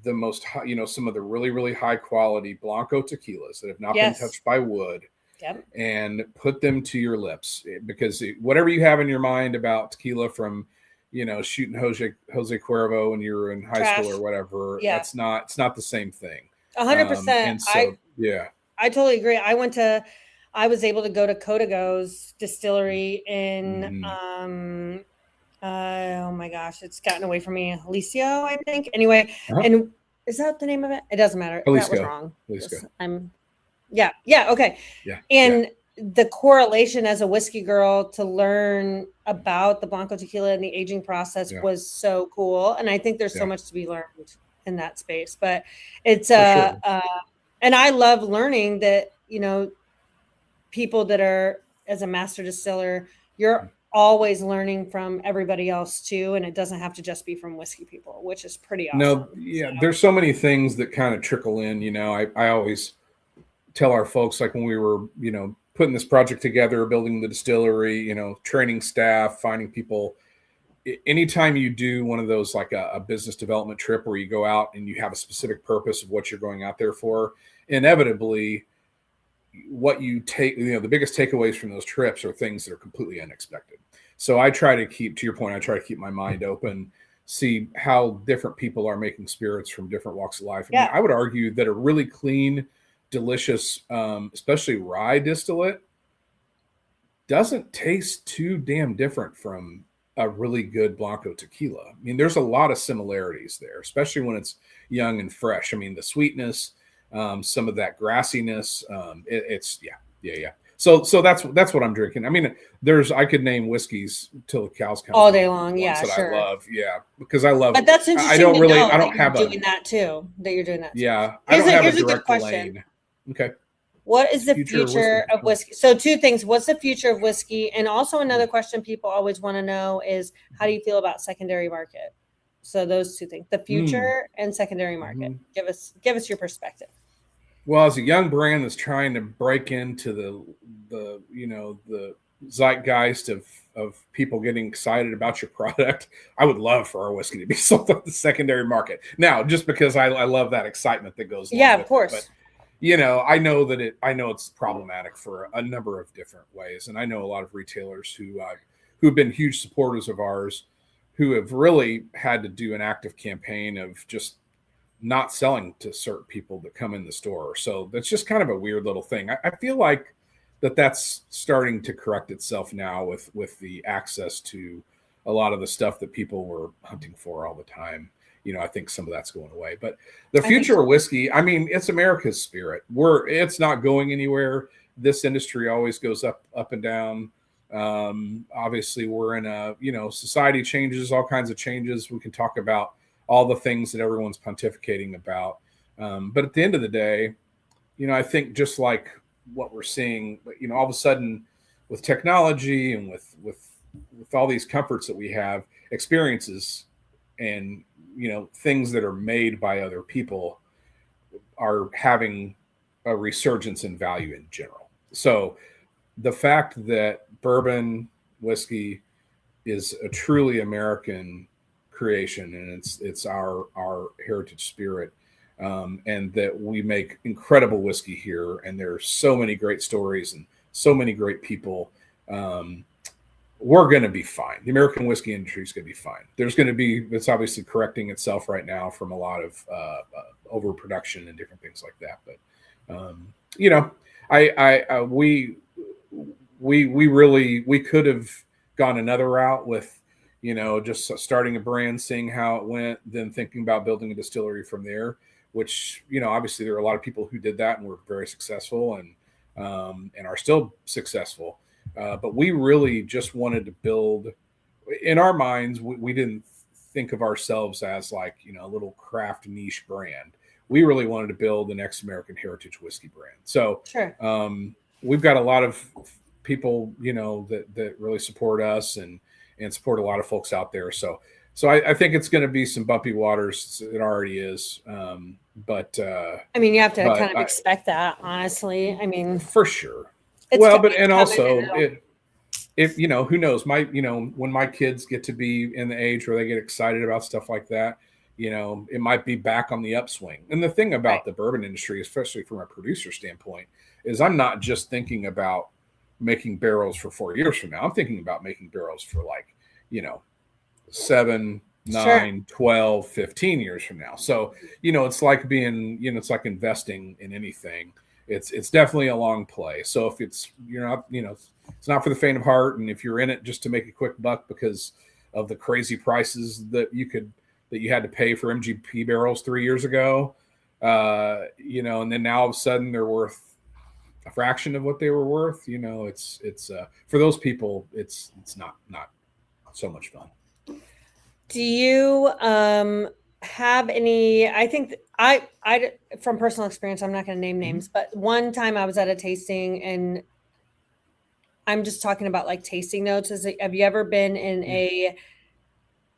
the most, some of the really, really high quality Blanco tequilas that have not been touched by wood. Yep. And put them to your lips, because whatever you have in your mind about tequila from, shooting Jose Cuervo when you were in high school or whatever, it's not the same thing. 100%. So, I totally agree. I was able to go to Codago's distillery in, oh my gosh, it's gotten away from me. Alicio, I think. Anyway, and is that the name of it? It doesn't matter. That was wrong. Okay. Yeah. And the correlation as a whiskey girl to learn about the Blanco tequila and the aging process was so cool. And I think there's so much to be learned in that space. But it's and I love learning that, people that are, as a master distiller, you're always learning from everybody else too, and it doesn't have to just be from whiskey people, which is pretty awesome. There's so many things that kind of trickle in. I always tell our folks, like when we were, putting this project together, building the distillery, training staff, finding people. Anytime you do one of those, like a business development trip where you go out and you have a specific purpose of what you're going out there for, inevitably what you take, the biggest takeaways from those trips are things that are completely unexpected. So I try to keep, to your point, I try to keep my mind open, see how different people are making spirits from different walks of life. I mean, I would argue that a really clean, delicious, especially rye distillate, doesn't taste too damn different from a really good Blanco tequila. I mean, there's a lot of similarities there, especially when it's young and fresh. I mean, the sweetness, some of that grassiness, So that's what I'm drinking. I mean, I could name whiskeys till the cows come all day long. Yeah, that sure. I love. Because I love. But that's interesting. I don't have doing that too. That you're doing that. Too. Yeah, I don't have a direct lane. Okay. What is the future of whiskey? So 2 things. What's the future of whiskey? And also another question people always want to know is, how do you feel about secondary market? So those 2 things, the future and secondary market. Give us your perspective. Well, as a young brand that's trying to break into the zeitgeist of people getting excited about your product, I would love for our whiskey to be sold on the secondary market. Now, just because I love that excitement that goes along with of course. It, but I know it's problematic for a number of different ways, and I know a lot of retailers who've been huge supporters of ours, who have really had to do an active campaign of just not selling to certain people that come in the store. So that's just kind of a weird little thing. I feel like that's starting to correct itself now with the access to a lot of the stuff that people were hunting for all the time. I think some of that's going away. But the future of whiskey, I mean, it's America's spirit. It's not going anywhere. This industry always goes up and down. Obviously, we're in a society changes, all kinds of changes. We can talk about all the things that everyone's pontificating about. But at the end of the day, I think just like what we're seeing, all of a sudden with technology and with all these comforts that we have, experiences and, things that are made by other people are having a resurgence in value in general. So the fact that bourbon whiskey is a truly American creation, and it's our heritage spirit, and that we make incredible whiskey here. And there's so many great stories and so many great people. We're going to be fine. The American whiskey industry is going to be fine. It's obviously correcting itself right now from a lot of overproduction and different things like that. But we could have gone another route with, just starting a brand, seeing how it went, then thinking about building a distillery from there. Which, obviously there are a lot of people who did that and were very successful and are still successful. But we really just wanted to build, in our minds, we didn't think of ourselves as like, a little craft niche brand. We really wanted to build the next American heritage whiskey brand. So Sure. We've got a lot of people, that really support us and support a lot of folks out there. So I think it's going to be some bumpy waters. It already is. But you have to kind of expect that, honestly. For sure. It's Well, coming, and also coming. if who knows, when my kids get to be in the age where they get excited about stuff like that, it might be back on the upswing. And the thing about the bourbon industry, especially from a producer standpoint, is I'm not just thinking about making barrels for 4 years from now. I'm thinking about making barrels for 7, 9, 12, 15 years from now. So, it's like being, it's like investing in anything. It's definitely a long play. So if it's not for the faint of heart, and if you're in it just to make a quick buck because of the crazy prices that you had to pay for MGP barrels 3 years ago, and then now all of a sudden they're worth a fraction of what they were worth. It's for those people, it's not so much fun. Do you have any? I think I from personal experience, I'm not going to name names, but one time I was at a tasting, and I'm just talking about like tasting notes. Have you ever been in a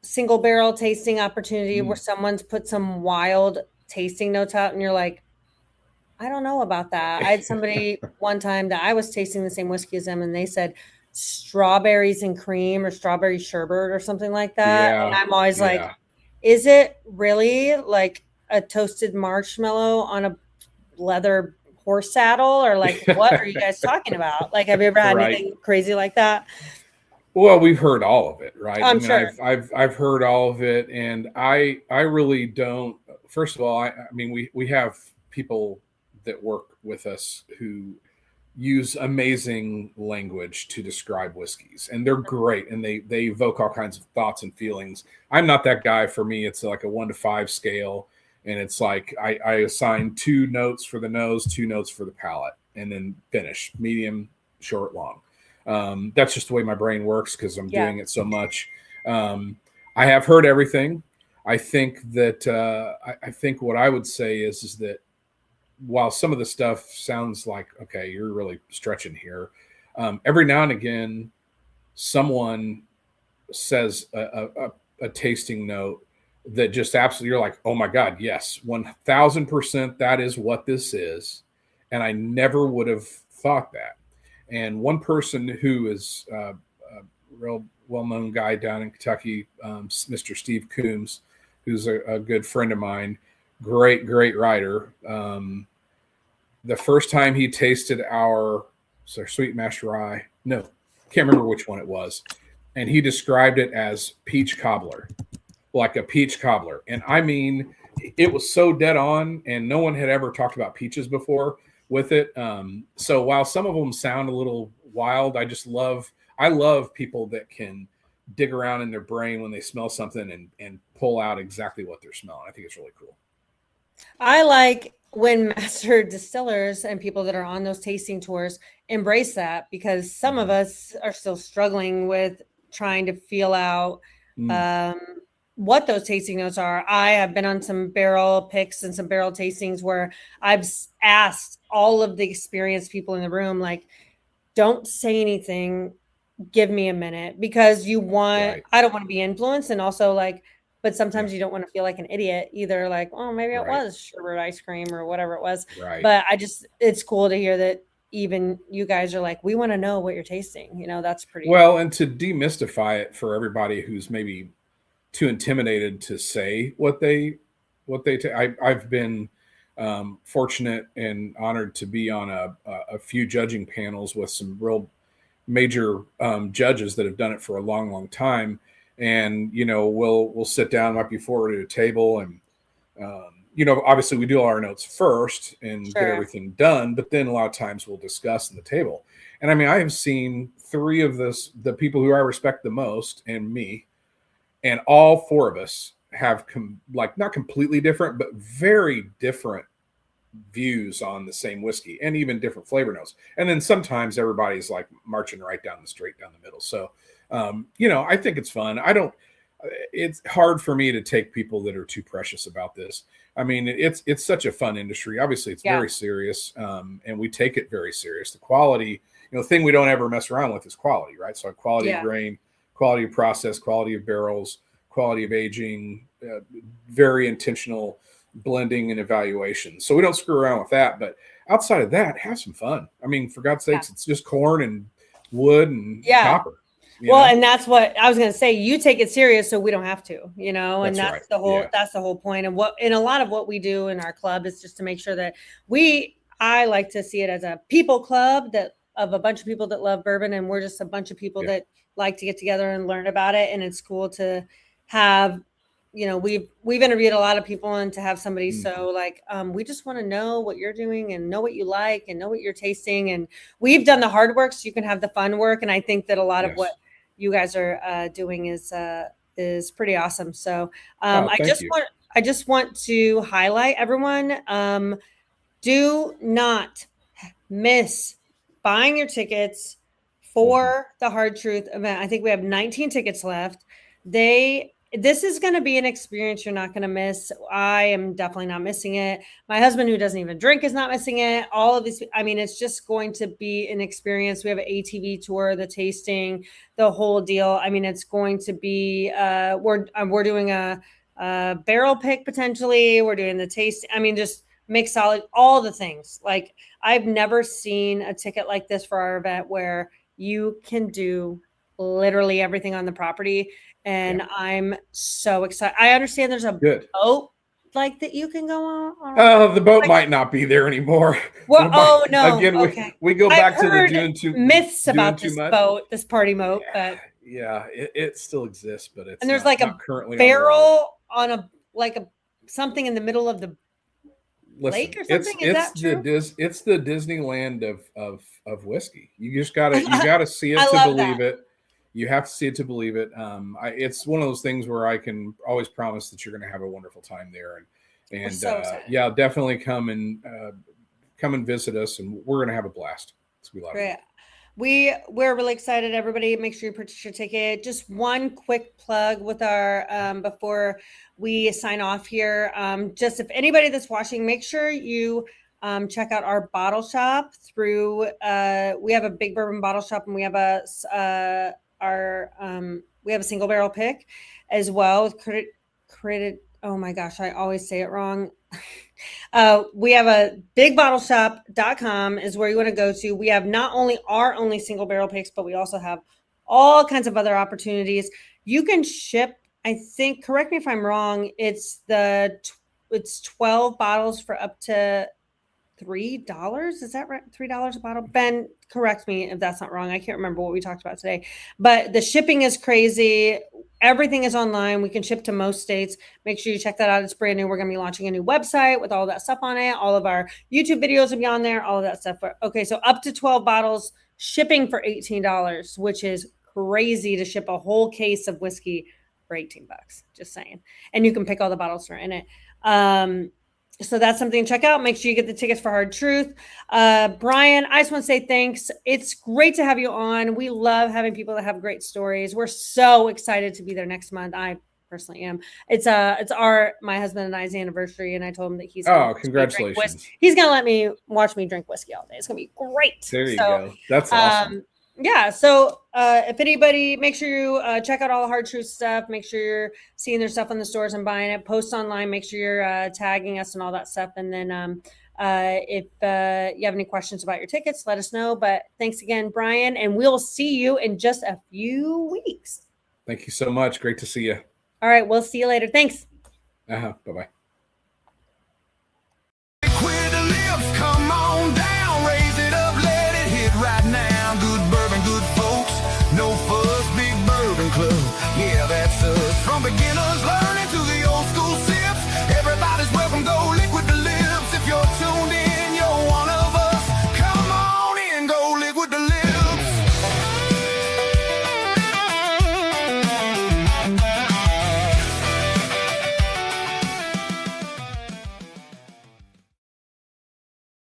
single barrel tasting opportunity where someone's put some wild tasting notes out and you're like, I don't know about that? I had somebody one time that I was tasting the same whiskey as them, and they said strawberries and cream or strawberry sherbet or something like that. Yeah, and I'm always like, is it really like a toasted marshmallow on a leather horse saddle, or like what are you guys talking about? Like, have you ever had anything crazy like that? Well, we've heard all of it, right? I'm sure. I've heard all of it, and I really don't. First of all, we have people that work with us who use amazing language to describe whiskeys, and they're great, and they evoke all kinds of thoughts and feelings. I'm not that guy. For me, it's like a 1 to 5 scale, and it's like I assign 2 notes for the nose, 2 notes for the palate, and then finish medium, short, long. That's just the way my brain works because I'm doing it so much. I have heard everything. I think that I think what I would say is that while some of the stuff sounds like, okay, you're really stretching here, every now and again, someone says a tasting note that just absolutely, you're like, oh my God, yes, 1000%, that is what this is. And I never would have thought that. And one person who is a real well-known guy down in Kentucky, Mr. Steve Coombs, who's a good friend of mine, great writer. The first time he tasted our Sweet Mash Rye, no, can't remember which one it was, and he described it as peach cobbler, like a peach cobbler. And it was so dead on, and no one had ever talked about peaches before with it. So while some of them sound a little wild, I love people that can dig around in their brain when they smell something and pull out exactly what they're smelling. I think it's really cool. I like when master distillers and people that are on those tasting tours embrace that, because some of us are still struggling with trying to feel out what those tasting notes are. I have been on some barrel picks and some barrel tastings where I've asked all of the experienced people in the room, like, don't say anything, give me a minute, because I don't want to be influenced. And also like, but sometimes you don't want to feel like an idiot either. Like, oh, maybe it was sherbet ice cream or whatever it was. Right. But it's cool to hear that even you guys are like, we want to know what you're tasting. That's pretty well. And to demystify it for everybody who's maybe too intimidated to say what they I've been fortunate and honored to be on a few judging panels with some real major judges that have done it for a long time. And, we'll sit down, might be forward at a table, and, obviously we do all our notes first and get everything done, but then a lot of times we'll discuss in the table. And I mean, I have seen three of the people who I respect the most and me, and all four of us have not completely different, but very different views on the same whiskey, and even different flavor notes. And then sometimes everybody's like marching right down the straight down the middle. So, I think it's fun. It's hard for me to take people that are too precious about this. I mean, it's such a fun industry. Obviously it's very serious. And we take it very serious. The quality, the thing we don't ever mess around with is quality, right? So quality of grain, quality of process, quality of barrels, quality of aging, very intentional blending and evaluation. So we don't screw around with that. But outside of that, have some fun. I mean, for God's sakes, it's just corn and wood and copper. And that's what I was going to say. You take it serious, so we don't have to, and that's the whole, that's the whole point. And a lot of what we do in our club is just to make sure that I like to see it as a people club of a bunch of people that love bourbon. And we're just a bunch of people that like to get together and learn about it. And it's cool to have, we've interviewed a lot of people, and to have somebody we just want to know what you're doing and know what you like and know what you're tasting. And we've done the hard work so you can have the fun work. And I think that a lot of what you guys are doing is pretty awesome. So I just want to highlight everyone. Do not miss buying your tickets for the Hard Truth event. I think we have 19 tickets left. This is going to be an experience you're not going to miss. I am definitely not missing it. My husband, who doesn't even drink, is not missing it. All of these, I mean, it's just going to be an experience. We have an ATV tour, the tasting, the whole deal. I mean, it's going to be, we're doing a barrel pick potentially. We're doing the taste. I mean, just mix solid, all the things. Like, I've never seen a ticket like this for our event where you can do literally everything on the property. And I'm so excited. I understand there's a boat that you can go on. The boat might not be there anymore. Well, no. Again, we go back to the doing too myths about this boat, this party boat. But it still exists, but it's and there's not, like a currently barrel on a something in the middle of the lake or something. Is that true? It's the Disneyland of whiskey. You just gotta see it to believe it. You have to see it to believe it. It's one of those things where I can always promise that you're going to have a wonderful time there. And definitely come and visit us, and we're going to have a blast. It's going to be a lot of fun. We're really excited. Everybody, make sure you purchase your ticket. Just one quick plug with our before we sign off here. Just if anybody that's watching, make sure you check out our bottle shop through. We have a Big Bourbon bottle shop, and we have we have a single barrel pick as well with credit. Oh my gosh, I always say it wrong. We have a bigbottleshop.com is where you want to go to. We have not only our only single barrel picks, but we also have all kinds of other opportunities. You can ship, I think, correct me if I'm wrong, it's 12 bottles for up to $3. Is that right? $3 a bottle? Ben, correct me if that's not wrong. I can't remember what we talked about today, but the shipping is crazy. Everything is online. We can ship to most states. Make sure you check that out. It's brand new. We're going to be launching a new website with all that stuff on it. All of our YouTube videos will be on there, all of that stuff. Okay. So up to 12 bottles, shipping for $18, which is crazy to ship a whole case of whiskey for $18. Just saying. And you can pick all the bottles that are in it. So that's something to check out. Make sure you get the tickets for Hard Truth. Bryan, I just want to say thanks. It's great to have you on. We love having people that have great stories. We're so excited to be there next month. I personally am. It's my husband and I's anniversary, and I told him that he's congratulations. He's gonna let me watch me drink whiskey all day. It's gonna be great. There you go. That's awesome. Yeah. So if anybody, make sure you check out all the Hard Truth stuff. Make sure you're seeing their stuff in the stores and buying it. Post online. Make sure you're tagging us and all that stuff. And then if you have any questions about your tickets, let us know. But thanks again, Bryan. And we'll see you in just a few weeks. Thank you so much. Great to see you. All right. We'll see you later. Thanks. Bye bye.